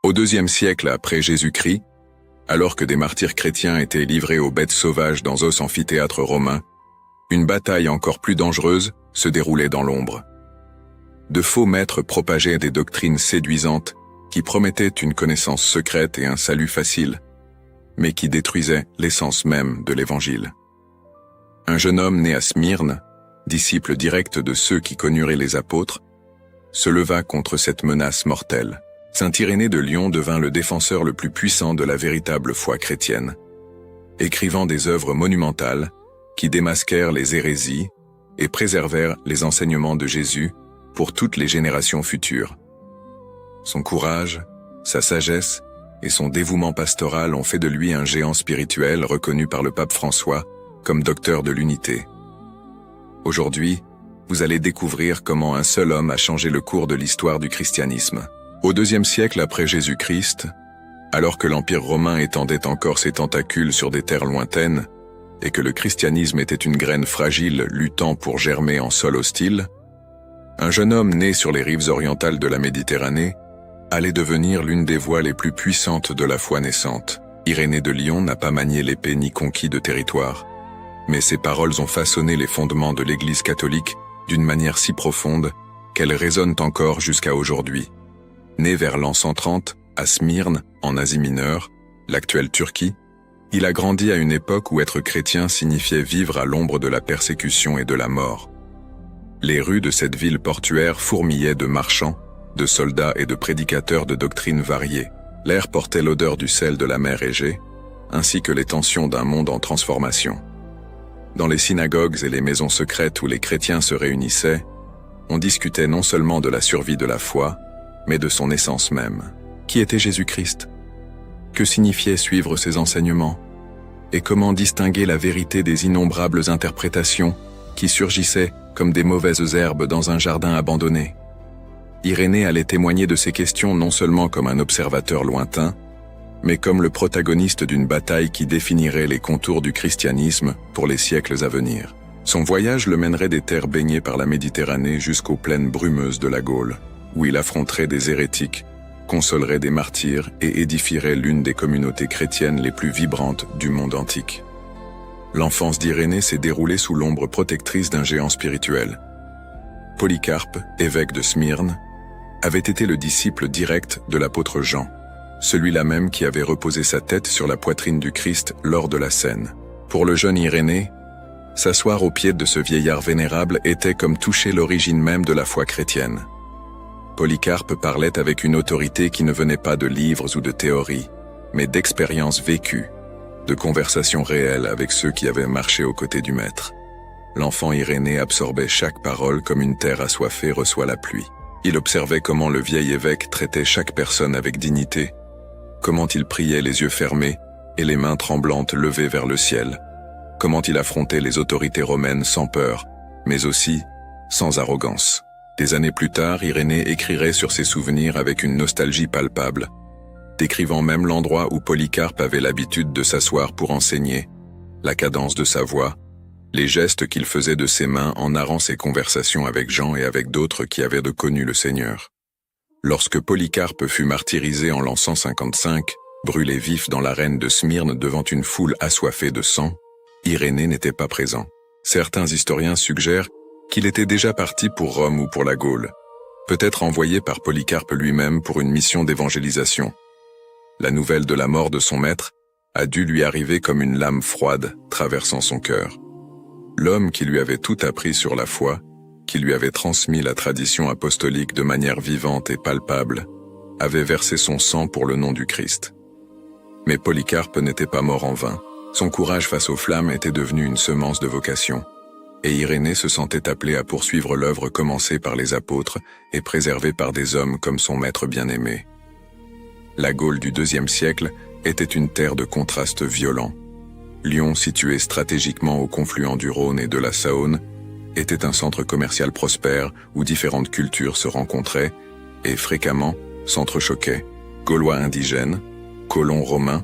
Au IIe siècle après Jésus-Christ, alors que des martyrs chrétiens étaient livrés aux bêtes sauvages dans os amphithéâtre romain, une bataille encore plus dangereuse se déroulait dans l'ombre. De faux maîtres propageaient des doctrines séduisantes qui promettaient une connaissance secrète et un salut facile, mais qui détruisaient l'essence même de l'Évangile. Un jeune homme né à Smyrne, disciple direct de ceux qui connurent les apôtres, se leva contre cette menace mortelle. Saint Irénée de Lyon devint le défenseur le plus puissant de la véritable foi chrétienne, écrivant des œuvres monumentales qui démasquèrent les hérésies et préservèrent les enseignements de Jésus pour toutes les générations futures. Son courage, sa sagesse et son dévouement pastoral ont fait de lui un géant spirituel reconnu par le pape François comme docteur de l'unité. Aujourd'hui, vous allez découvrir comment un seul homme a changé le cours de l'histoire du christianisme. Au IIe siècle après Jésus-Christ, alors que l'Empire romain étendait encore ses tentacules sur des terres lointaines et que le christianisme était une graine fragile luttant pour germer en sol hostile, un jeune homme né sur les rives orientales de la Méditerranée allait devenir l'une des voix les plus puissantes de la foi naissante. Irénée de Lyon n'a pas manié l'épée ni conquis de territoire, mais ses paroles ont façonné les fondements de l'Église catholique d'une manière si profonde qu'elles résonnent encore jusqu'à aujourd'hui. Né vers l'an 130, à Smyrne, en Asie mineure, l'actuelle Turquie, il a grandi à une époque où être chrétien signifiait vivre à l'ombre de la persécution et de la mort. Les rues de cette ville portuaire fourmillaient de marchands, de soldats et de prédicateurs de doctrines variées. L'air portait l'odeur du sel de la mer Égée, ainsi que les tensions d'un monde en transformation. Dans les synagogues et les maisons secrètes où les chrétiens se réunissaient, on discutait non seulement de la survie de la foi, mais de son essence même. Qui était Jésus-Christ? Que signifiait suivre ses enseignements? Et comment distinguer la vérité des innombrables interprétations qui surgissaient comme des mauvaises herbes dans un jardin abandonné? Irénée allait témoigner de ces questions non seulement comme un observateur lointain, mais comme le protagoniste d'une bataille qui définirait les contours du christianisme pour les siècles à venir. Son voyage le mènerait des terres baignées par la Méditerranée jusqu'aux plaines brumeuses de la Gaule, où il affronterait des hérétiques, consolerait des martyrs et édifierait l'une des communautés chrétiennes les plus vibrantes du monde antique. L'enfance d'Irénée s'est déroulée sous l'ombre protectrice d'un géant spirituel. Polycarpe, évêque de Smyrne, avait été le disciple direct de l'apôtre Jean, celui-là même qui avait reposé sa tête sur la poitrine du Christ lors de la scène. Pour le jeune Irénée, s'asseoir aux pieds de ce vieillard vénérable était comme toucher l'origine même de la foi chrétienne. Polycarpe parlait avec une autorité qui ne venait pas de livres ou de théories, mais d'expériences vécues, de conversations réelles avec ceux qui avaient marché aux côtés du Maître. L'enfant Irénée absorbait chaque parole comme une terre assoiffée reçoit la pluie. Il observait comment le vieil évêque traitait chaque personne avec dignité, comment il priait les yeux fermés et les mains tremblantes levées vers le ciel, comment il affrontait les autorités romaines sans peur, mais aussi sans arrogance. Des années plus tard, Irénée écrirait sur ses souvenirs avec une nostalgie palpable, décrivant même l'endroit où Polycarpe avait l'habitude de s'asseoir pour enseigner, la cadence de sa voix, les gestes qu'il faisait de ses mains en narrant ses conversations avec Jean et avec d'autres qui avaient connu le Seigneur. Lorsque Polycarpe fut martyrisé en l'an 155, brûlé vif dans l'arène de Smyrne devant une foule assoiffée de sang, Irénée n'était pas présent. Certains historiens suggèrent qu'il était déjà parti pour Rome ou pour la Gaule, peut-être envoyé par Polycarpe lui-même pour une mission d'évangélisation. La nouvelle de la mort de son maître a dû lui arriver comme une lame froide traversant son cœur. L'homme qui lui avait tout appris sur la foi, qui lui avait transmis la tradition apostolique de manière vivante et palpable, avait versé son sang pour le nom du Christ. Mais Polycarpe n'était pas mort en vain. Son courage face aux flammes était devenu une semence de vocation, et Irénée se sentait appelé à poursuivre l'œuvre commencée par les apôtres et préservée par des hommes comme son maître bien-aimé. La Gaule du IIe siècle était une terre de contrastes violents. Lyon, situé stratégiquement au confluent du Rhône et de la Saône, était un centre commercial prospère où différentes cultures se rencontraient et fréquemment s'entrechoquaient. Gaulois indigènes, colons romains,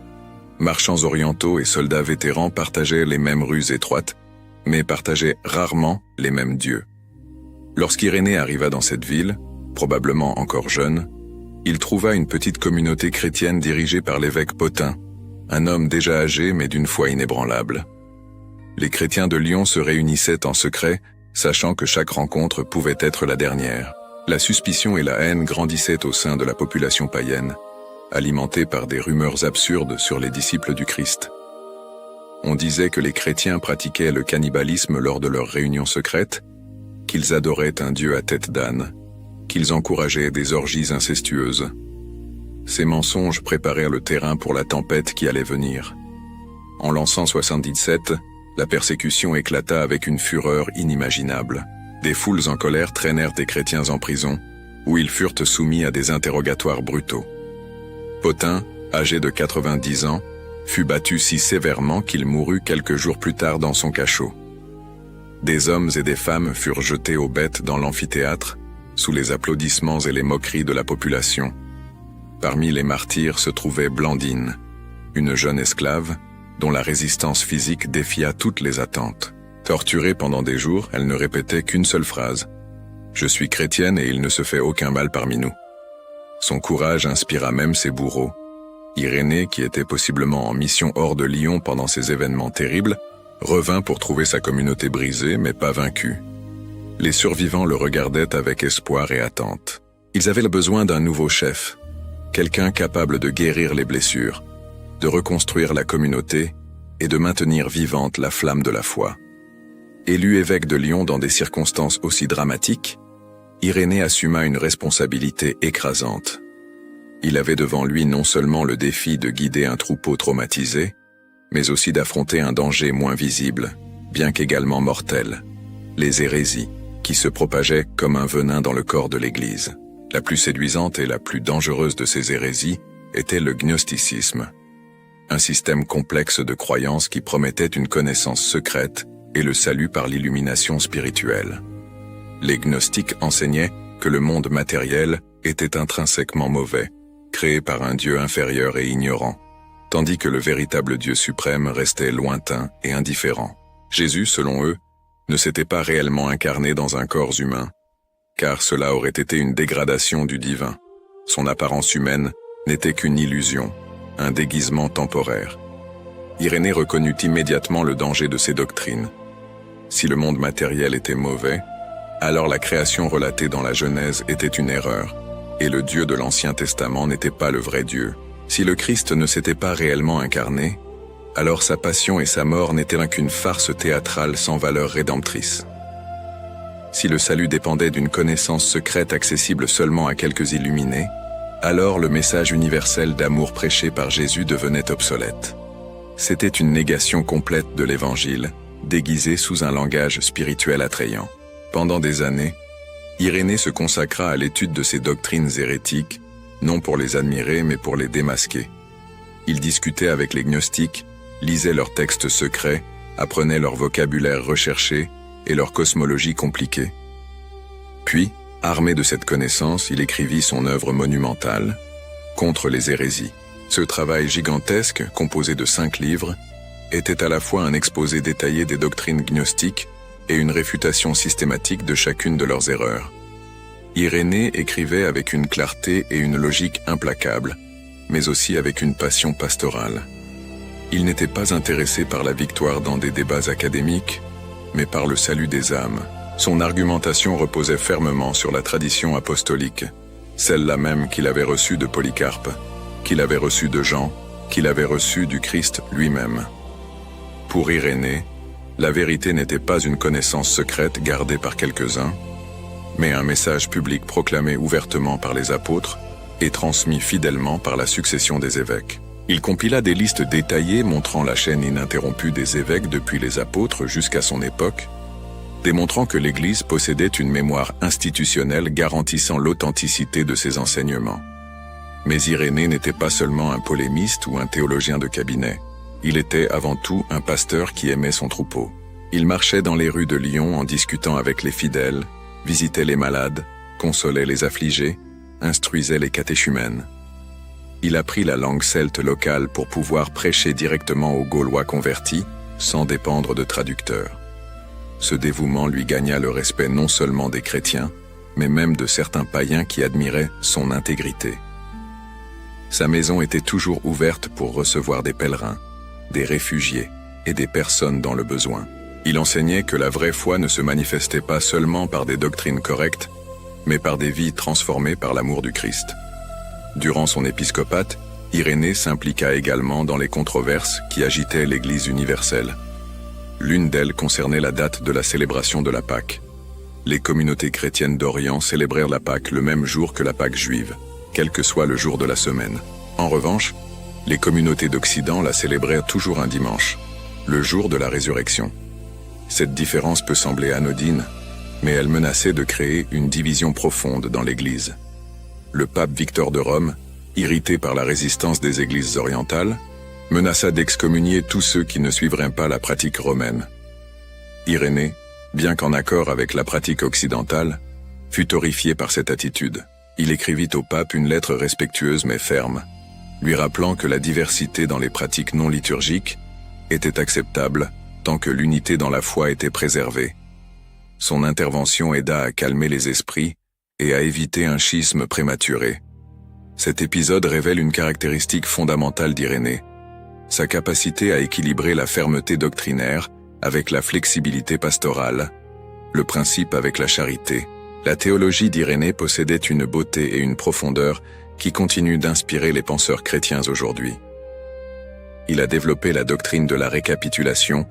marchands orientaux et soldats vétérans partageaient les mêmes rues étroites, mais partageaient rarement les mêmes dieux. Lorsqu'Irénée arriva dans cette ville, probablement encore jeune, Il trouva une petite communauté chrétienne dirigée par l'évêque Pothin, un homme déjà âgé mais d'une foi inébranlable. Les chrétiens de Lyon se réunissaient en secret, sachant que chaque rencontre pouvait être la dernière. La suspicion et la haine grandissaient au sein de la population païenne, alimentées par des rumeurs absurdes sur les disciples du Christ. On disait que les chrétiens pratiquaient le cannibalisme lors de leurs réunions secrètes, qu'ils adoraient un dieu à tête d'âne, qu'ils encourageaient des orgies incestueuses. Ces mensonges préparèrent le terrain pour la tempête qui allait venir. En l'an 177, la persécution éclata avec une fureur inimaginable. Des foules en colère traînèrent des chrétiens en prison, où ils furent soumis à des interrogatoires brutaux. Pothin, âgé de 90 ans, fut battu si sévèrement qu'il mourut quelques jours plus tard dans son cachot. Des hommes et des femmes furent jetés aux bêtes dans l'amphithéâtre, sous les applaudissements et les moqueries de la population. Parmi les martyrs se trouvait Blandine, une jeune esclave, dont la résistance physique défia toutes les attentes. Torturée pendant des jours, elle ne répétait qu'une seule phrase. « Je suis chrétienne et il ne se fait aucun mal parmi nous ». Son courage inspira même ses bourreaux. Irénée, qui était possiblement en mission hors de Lyon pendant ces événements terribles, revint pour trouver sa communauté brisée mais pas vaincue. Les survivants le regardaient avec espoir et attente. Ils avaient le besoin d'un nouveau chef, quelqu'un capable de guérir les blessures, de reconstruire la communauté et de maintenir vivante la flamme de la foi. Élu évêque de Lyon dans des circonstances aussi dramatiques, Irénée assuma une responsabilité écrasante. Il avait devant lui non seulement le défi de guider un troupeau traumatisé, mais aussi d'affronter un danger moins visible, bien qu'également mortel, les hérésies, qui se propageaient comme un venin dans le corps de l'Église. La plus séduisante et la plus dangereuse de ces hérésies était le gnosticisme, un système complexe de croyances qui promettait une connaissance secrète et le salut par l'illumination spirituelle. Les gnostiques enseignaient que le monde matériel était intrinsèquement mauvais, créé par un Dieu inférieur et ignorant, tandis que le véritable Dieu suprême restait lointain et indifférent. Jésus, selon eux, ne s'était pas réellement incarné dans un corps humain, car cela aurait été une dégradation du divin. Son apparence humaine n'était qu'une illusion, un déguisement temporaire. Irénée reconnut immédiatement le danger de ces doctrines. Si le monde matériel était mauvais, alors la création relatée dans la Genèse était une erreur, et le Dieu de l'Ancien Testament n'était pas le vrai Dieu. Si le Christ ne s'était pas réellement incarné, alors sa passion et sa mort n'étaient qu'une farce théâtrale sans valeur rédemptrice. Si le salut dépendait d'une connaissance secrète accessible seulement à quelques illuminés, alors le message universel d'amour prêché par Jésus devenait obsolète. C'était une négation complète de l'Évangile, déguisée sous un langage spirituel attrayant. Pendant des années, Irénée se consacra à l'étude de ces doctrines hérétiques, non pour les admirer mais pour les démasquer. Il discutait avec les gnostiques, lisait leurs textes secrets, apprenait leur vocabulaire recherché et leur cosmologie compliquée. Puis, armé de cette connaissance, il écrivit son œuvre monumentale, Contre les hérésies. Ce travail gigantesque, composé de 5 livres, était à la fois un exposé détaillé des doctrines gnostiques et une réfutation systématique de chacune de leurs erreurs. Irénée écrivait avec une clarté et une logique implacables, mais aussi avec une passion pastorale. Il n'était pas intéressé par la victoire dans des débats académiques, mais par le salut des âmes. Son argumentation reposait fermement sur la tradition apostolique, celle-là même qu'il avait reçue de Polycarpe, qu'il avait reçue de Jean, qu'il avait reçue du Christ lui-même. Pour Irénée, la vérité n'était pas une connaissance secrète gardée par quelques-uns, mais un message public proclamé ouvertement par les apôtres et transmis fidèlement par la succession des évêques. Il compila des listes détaillées montrant la chaîne ininterrompue des évêques depuis les apôtres jusqu'à son époque, démontrant que l'Église possédait une mémoire institutionnelle garantissant l'authenticité de ses enseignements. Mais Irénée n'était pas seulement un polémiste ou un théologien de cabinet. Il était avant tout un pasteur qui aimait son troupeau. Il marchait dans les rues de Lyon en discutant avec les fidèles, visitait les malades, consolait les affligés, instruisait les catéchumènes. Il apprit la langue celte locale pour pouvoir prêcher directement aux Gaulois convertis, sans dépendre de traducteurs. Ce dévouement lui gagna le respect non seulement des chrétiens, mais même de certains païens qui admiraient son intégrité. Sa maison était toujours ouverte pour recevoir des pèlerins, des réfugiés et des personnes dans le besoin. Il enseignait que la vraie foi ne se manifestait pas seulement par des doctrines correctes, mais par des vies transformées par l'amour du Christ. Durant son épiscopat, Irénée s'impliqua également dans les controverses qui agitaient l'Église universelle. L'une d'elles concernait la date de la célébration de la Pâque. Les communautés chrétiennes d'Orient célébrèrent la Pâque le même jour que la Pâque juive, quel que soit le jour de la semaine. En revanche, les communautés d'Occident la célébrèrent toujours un dimanche, le jour de la résurrection. Cette différence peut sembler anodine, mais elle menaçait de créer une division profonde dans l'Église. Le pape Victor de Rome, irrité par la résistance des églises orientales, menaça d'excommunier tous ceux qui ne suivraient pas la pratique romaine. Irénée, bien qu'en accord avec la pratique occidentale, fut horrifié par cette attitude. Il écrivit au pape une lettre respectueuse mais ferme, lui rappelant que la diversité dans les pratiques non liturgiques était acceptable tant que l'unité dans la foi était préservée. Son intervention aida à calmer les esprits et à éviter un schisme prématuré. Cet épisode révèle une caractéristique fondamentale d'Irénée, sa capacité à équilibrer la fermeté doctrinaire avec la flexibilité pastorale, le principe avec la charité. La théologie d'Irénée possédait une beauté et une profondeur qui continuent d'inspirer les penseurs chrétiens aujourd'hui. Il a développé la doctrine de la récapitulation,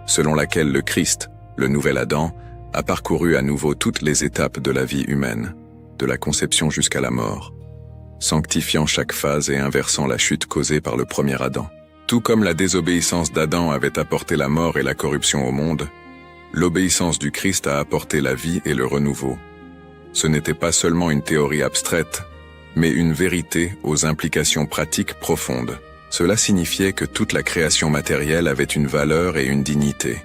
selon laquelle le Christ, le nouvel Adam, a parcouru à nouveau toutes les étapes de la vie humaine, de la conception jusqu'à la mort, sanctifiant chaque phase et inversant la chute causée par le premier Adam. Tout comme la désobéissance d'Adam avait apporté la mort et la corruption au monde, l'obéissance du Christ a apporté la vie et le renouveau. Ce n'était pas seulement une théorie abstraite, mais une vérité aux implications pratiques profondes. Cela signifiait que toute la création matérielle avait une valeur et une dignité,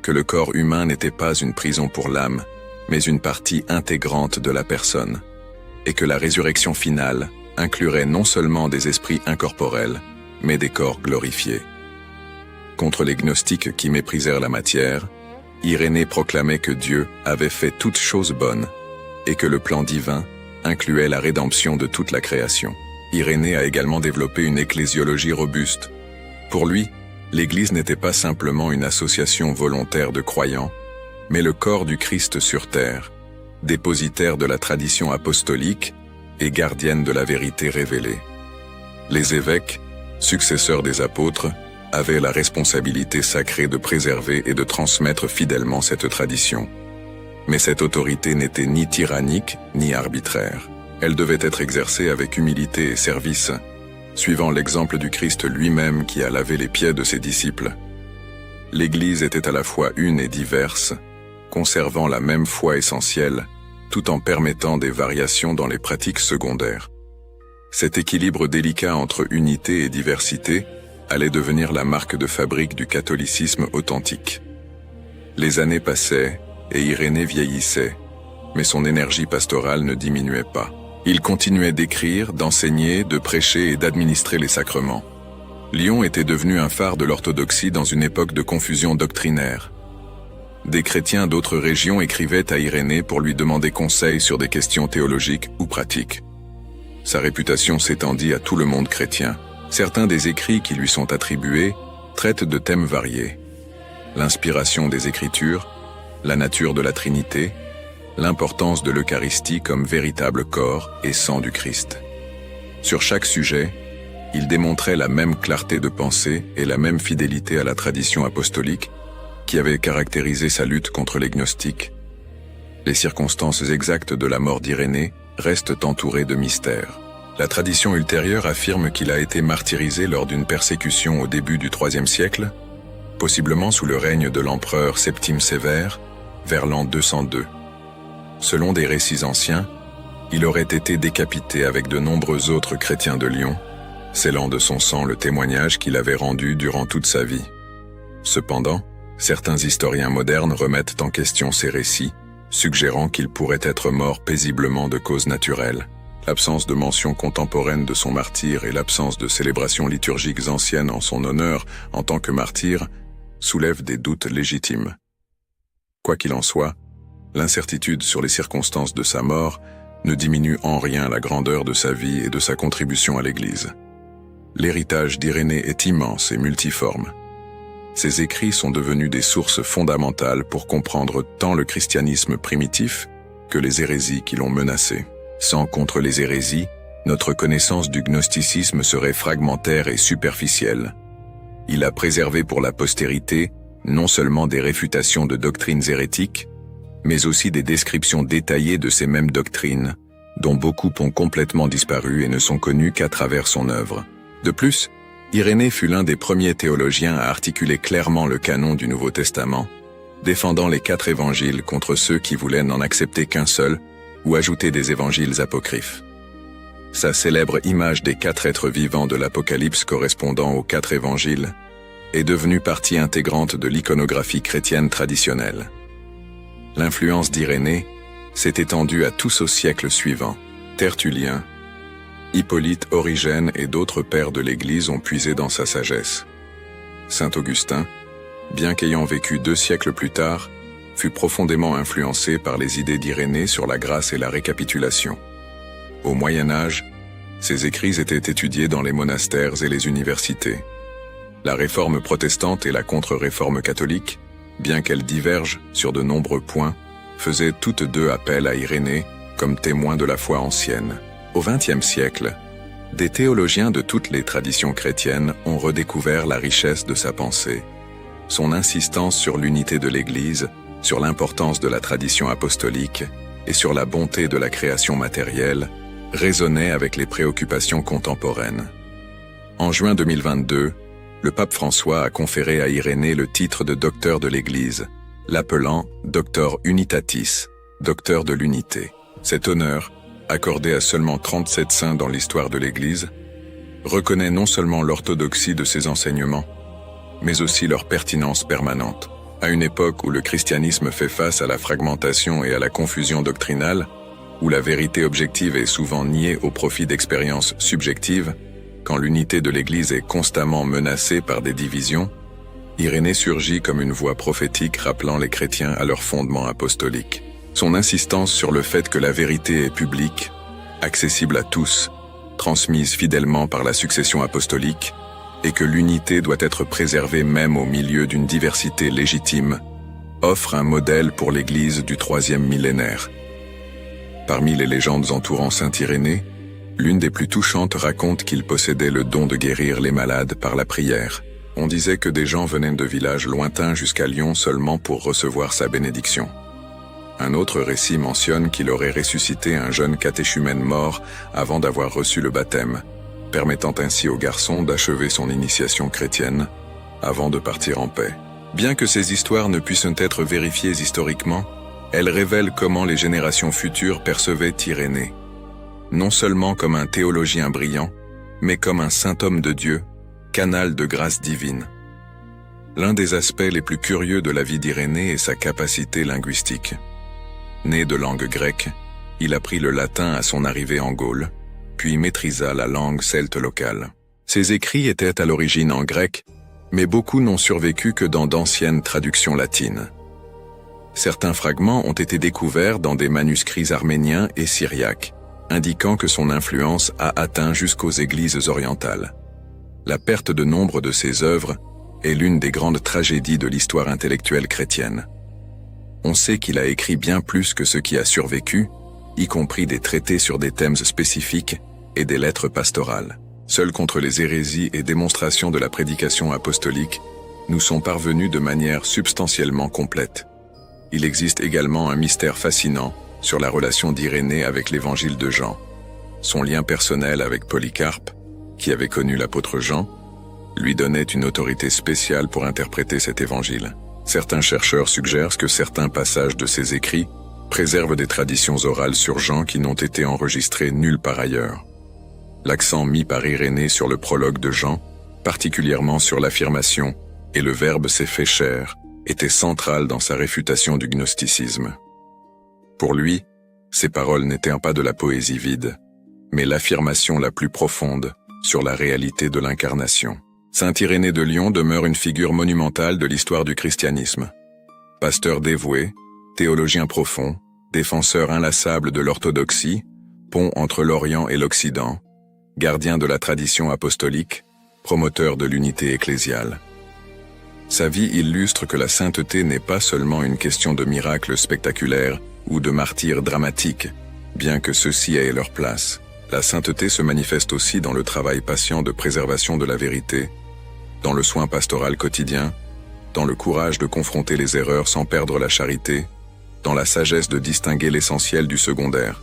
que le corps humain n'était pas une prison pour l'âme, mais une partie intégrante de la personne, et que la résurrection finale inclurait non seulement des esprits incorporels, mais des corps glorifiés. Contre les gnostiques qui méprisèrent la matière, Irénée proclamait que Dieu avait fait toutes choses bonnes, et que le plan divin incluait la rédemption de toute la création. Irénée a également développé une ecclésiologie robuste. Pour lui, l'Église n'était pas simplement une association volontaire de croyants, mais le corps du Christ sur terre, dépositaire de la tradition apostolique et gardienne de la vérité révélée. Les évêques, successeurs des apôtres, avaient la responsabilité sacrée de préserver et de transmettre fidèlement cette tradition. Mais cette autorité n'était ni tyrannique ni arbitraire. Elle devait être exercée avec humilité et service, suivant l'exemple du Christ lui-même qui a lavé les pieds de ses disciples. L'Église était à la fois une et diverse, conservant la même foi essentielle, tout en permettant des variations dans les pratiques secondaires. Cet équilibre délicat entre unité et diversité allait devenir la marque de fabrique du catholicisme authentique. Les années passaient et Irénée vieillissait, mais son énergie pastorale ne diminuait pas. Il continuait d'écrire, d'enseigner, de prêcher et d'administrer les sacrements. Lyon était devenu un phare de l'orthodoxie dans une époque de confusion doctrinaire. Des chrétiens d'autres régions écrivaient à Irénée pour lui demander conseil sur des questions théologiques ou pratiques. Sa réputation s'étendit à tout le monde chrétien. Certains des écrits qui lui sont attribués traitent de thèmes variés. L'inspiration des Écritures, la nature de la Trinité, l'importance de l'Eucharistie comme véritable corps et sang du Christ. Sur chaque sujet, il démontrait la même clarté de pensée et la même fidélité à la tradition apostolique qui avait caractérisé sa lutte contre les gnostiques. Les circonstances exactes de la mort d'Irénée restent entourées de mystères. La tradition ultérieure affirme qu'il a été martyrisé lors d'une persécution au début du IIIe siècle, possiblement sous le règne de l'empereur Septime Sévère, vers l'an 202. Selon des récits anciens, il aurait été décapité avec de nombreux autres chrétiens de Lyon, scellant de son sang le témoignage qu'il avait rendu durant toute sa vie. Cependant, certains historiens modernes remettent en question ces récits, suggérant qu'il pourrait être mort paisiblement de causes naturelles. L'absence de mention contemporaine de son martyre et l'absence de célébrations liturgiques anciennes en son honneur en tant que martyr soulèvent des doutes légitimes. Quoi qu'il en soit, l'incertitude sur les circonstances de sa mort ne diminue en rien la grandeur de sa vie et de sa contribution à l'Église. L'héritage d'Irénée est immense et multiforme. Ses écrits sont devenus des sources fondamentales pour comprendre tant le christianisme primitif que les hérésies qui l'ont menacé. Sans contre les hérésies, notre connaissance du gnosticisme serait fragmentaire et superficielle. Il a préservé pour la postérité non seulement des réfutations de doctrines hérétiques, mais aussi des descriptions détaillées de ces mêmes doctrines, dont beaucoup ont complètement disparu et ne sont connues qu'à travers son œuvre. De plus, Irénée fut l'un des premiers théologiens à articuler clairement le canon du Nouveau Testament, défendant les 4 évangiles contre ceux qui voulaient n'en accepter qu'un seul ou ajouter des évangiles apocryphes. Sa célèbre image des 4 êtres vivants de l'Apocalypse correspondant aux 4 évangiles est devenue partie intégrante de l'iconographie chrétienne traditionnelle. L'influence d'Irénée s'est étendue à tous aux siècles suivants. Tertullien, Hippolyte, Origène et d'autres pères de l'Église ont puisé dans sa sagesse. Saint Augustin, bien qu'ayant vécu 2 siècles plus tard, fut profondément influencé par les idées d'Irénée sur la grâce et la récapitulation. Au Moyen Âge, ses écrits étaient étudiés dans les monastères et les universités. La réforme protestante et la contre-réforme catholique, bien qu'elles divergent sur de nombreux points, faisaient toutes deux appel à Irénée comme témoin de la foi ancienne. Au XXe siècle, des théologiens de toutes les traditions chrétiennes ont redécouvert la richesse de sa pensée. Son insistance sur l'unité de l'Église, sur l'importance de la tradition apostolique et sur la bonté de la création matérielle résonnait avec les préoccupations contemporaines. En juin 2022, le pape François a conféré à Irénée le titre de docteur de l'Église, l'appelant Doctor Unitatis, docteur de l'unité. Cet honneur, accordé à seulement 37 saints dans l'histoire de l'Église, reconnaît non seulement l'orthodoxie de ses enseignements, mais aussi leur pertinence permanente. À une époque où le christianisme fait face à la fragmentation et à la confusion doctrinale, où la vérité objective est souvent niée au profit d'expériences subjectives, quand l'unité de l'Église est constamment menacée par des divisions, Irénée surgit comme une voix prophétique rappelant les chrétiens à leurs fondements apostoliques. Son insistance sur le fait que la vérité est publique, accessible à tous, transmise fidèlement par la succession apostolique, et que l'unité doit être préservée même au milieu d'une diversité légitime, offre un modèle pour l'Église du 3e millénaire. Parmi les légendes entourant saint Irénée, l'une des plus touchantes raconte qu'il possédait le don de guérir les malades par la prière. On disait que des gens venaient de villages lointains jusqu'à Lyon seulement pour recevoir sa bénédiction. Un autre récit mentionne qu'il aurait ressuscité un jeune catéchumène mort avant d'avoir reçu le baptême, permettant ainsi au garçon d'achever son initiation chrétienne avant de partir en paix. Bien que ces histoires ne puissent être vérifiées historiquement, elles révèlent comment les générations futures percevaient Irénée, non seulement comme un théologien brillant, mais comme un saint homme de Dieu, canal de grâce divine. L'un des aspects les plus curieux de la vie d'Irénée est sa capacité linguistique. Né de langue grecque, il apprit le latin à son arrivée en Gaule, puis maîtrisa la langue celte locale. Ses écrits étaient à l'origine en grec, mais beaucoup n'ont survécu que dans d'anciennes traductions latines. Certains fragments ont été découverts dans des manuscrits arméniens et syriaques, indiquant que son influence a atteint jusqu'aux églises orientales. La perte de nombre de ses œuvres est l'une des grandes tragédies de l'histoire intellectuelle chrétienne. On sait qu'il a écrit bien plus que ce qui a survécu, y compris des traités sur des thèmes spécifiques et des lettres pastorales. Seuls contre les hérésies et démonstrations de la prédication apostolique, nous sont parvenus de manière substantiellement complète. Il existe également un mystère fascinant sur la relation d'Irénée avec l'évangile de Jean. Son lien personnel avec Polycarpe, qui avait connu l'apôtre Jean, lui donnait une autorité spéciale pour interpréter cet évangile. Certains chercheurs suggèrent que certains passages de ses écrits préservent des traditions orales sur Jean qui n'ont été enregistrées nulle part ailleurs. L'accent mis par Irénée sur le prologue de Jean, particulièrement sur l'affirmation « et le Verbe s'est fait chair », était central dans sa réfutation du gnosticisme. Pour lui, ces paroles n'étaient pas de la poésie vide, mais l'affirmation la plus profonde sur la réalité de l'incarnation. Saint Irénée de Lyon demeure une figure monumentale de l'histoire du christianisme. Pasteur dévoué, théologien profond, défenseur inlassable de l'orthodoxie, pont entre l'Orient et l'Occident, gardien de la tradition apostolique, promoteur de l'unité ecclésiale. Sa vie illustre que la sainteté n'est pas seulement une question de miracles spectaculaires ou de martyrs dramatiques, bien que ceux-ci aient leur place. La sainteté se manifeste aussi dans le travail patient de préservation de la vérité, dans le soin pastoral quotidien, dans le courage de confronter les erreurs sans perdre la charité, dans la sagesse de distinguer l'essentiel du secondaire.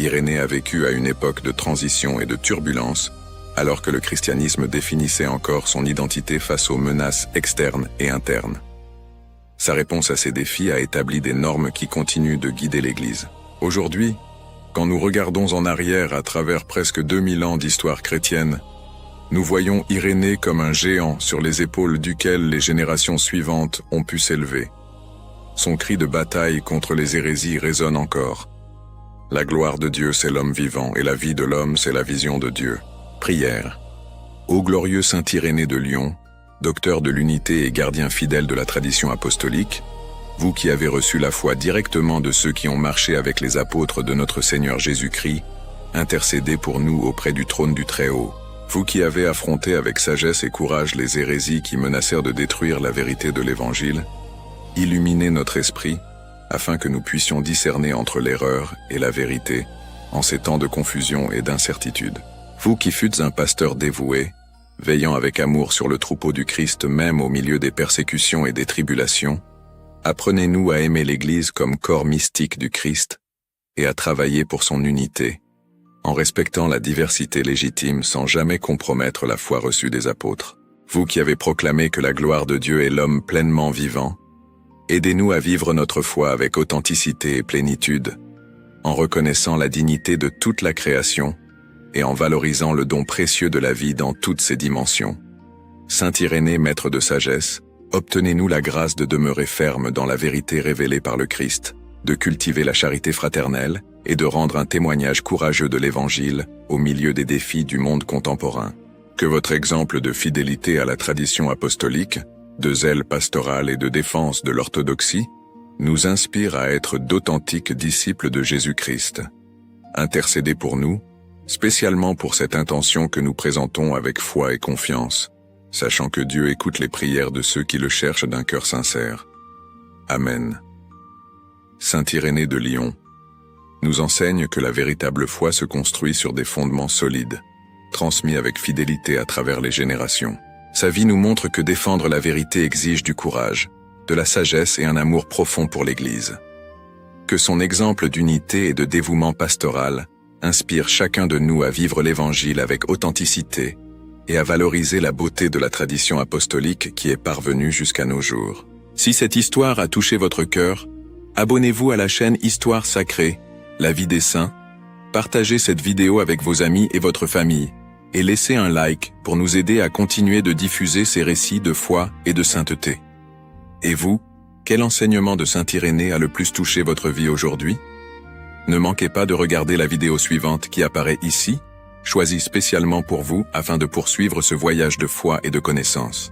Irénée a vécu à une époque de transition et de turbulence, alors que le christianisme définissait encore son identité face aux menaces externes et internes. Sa réponse à ces défis a établi des normes qui continuent de guider l'Église. Aujourd'hui, quand nous regardons en arrière à travers presque 2000 ans d'histoire chrétienne, nous voyons Irénée comme un géant sur les épaules duquel les générations suivantes ont pu s'élever. Son cri de bataille contre les hérésies résonne encore. La gloire de Dieu, c'est l'homme vivant, et la vie de l'homme, c'est la vision de Dieu. Prière. Ô glorieux Saint Irénée de Lyon, docteur de l'unité et gardien fidèle de la tradition apostolique, vous qui avez reçu la foi directement de ceux qui ont marché avec les apôtres de notre Seigneur Jésus-Christ, intercédez pour nous auprès du trône du Très-Haut. Vous qui avez affronté avec sagesse et courage les hérésies qui menacèrent de détruire la vérité de l'Évangile, illuminez notre esprit, afin que nous puissions discerner entre l'erreur et la vérité, en ces temps de confusion et d'incertitude. Vous qui fûtes un pasteur dévoué, veillant avec amour sur le troupeau du Christ même au milieu des persécutions et des tribulations, apprenez-nous à aimer l'Église comme corps mystique du Christ et à travailler pour son unité, en respectant la diversité légitime sans jamais compromettre la foi reçue des apôtres. Vous qui avez proclamé que la gloire de Dieu est l'homme pleinement vivant, aidez-nous à vivre notre foi avec authenticité et plénitude, en reconnaissant la dignité de toute la création et en valorisant le don précieux de la vie dans toutes ses dimensions. Saint Irénée, maître de sagesse, obtenez-nous la grâce de demeurer ferme dans la vérité révélée par le Christ, de cultiver la charité fraternelle et de rendre un témoignage courageux de l'Évangile au milieu des défis du monde contemporain. Que votre exemple de fidélité à la tradition apostolique, de zèle pastoral et de défense de l'orthodoxie nous inspire à être d'authentiques disciples de Jésus-Christ. Intercédez pour nous, spécialement pour cette intention que nous présentons avec foi et confiance, sachant que Dieu écoute les prières de ceux qui le cherchent d'un cœur sincère. Amen. Saint Irénée de Lyon nous enseigne que la véritable foi se construit sur des fondements solides, transmis avec fidélité à travers les générations. Sa vie nous montre que défendre la vérité exige du courage, de la sagesse et un amour profond pour l'Église. Que son exemple d'unité et de dévouement pastoral inspire chacun de nous à vivre l'Évangile avec authenticité et à valoriser la beauté de la tradition apostolique qui est parvenue jusqu'à nos jours. Si cette histoire a touché votre cœur, abonnez-vous à la chaîne Histoire Sacrée, la vie des saints, partagez cette vidéo avec vos amis et votre famille, et laissez un like pour nous aider à continuer de diffuser ces récits de foi et de sainteté. Et vous, quel enseignement de Saint Irénée a le plus touché votre vie aujourd'hui? Ne manquez pas de regarder la vidéo suivante qui apparaît ici, choisie spécialement pour vous afin de poursuivre ce voyage de foi et de connaissance.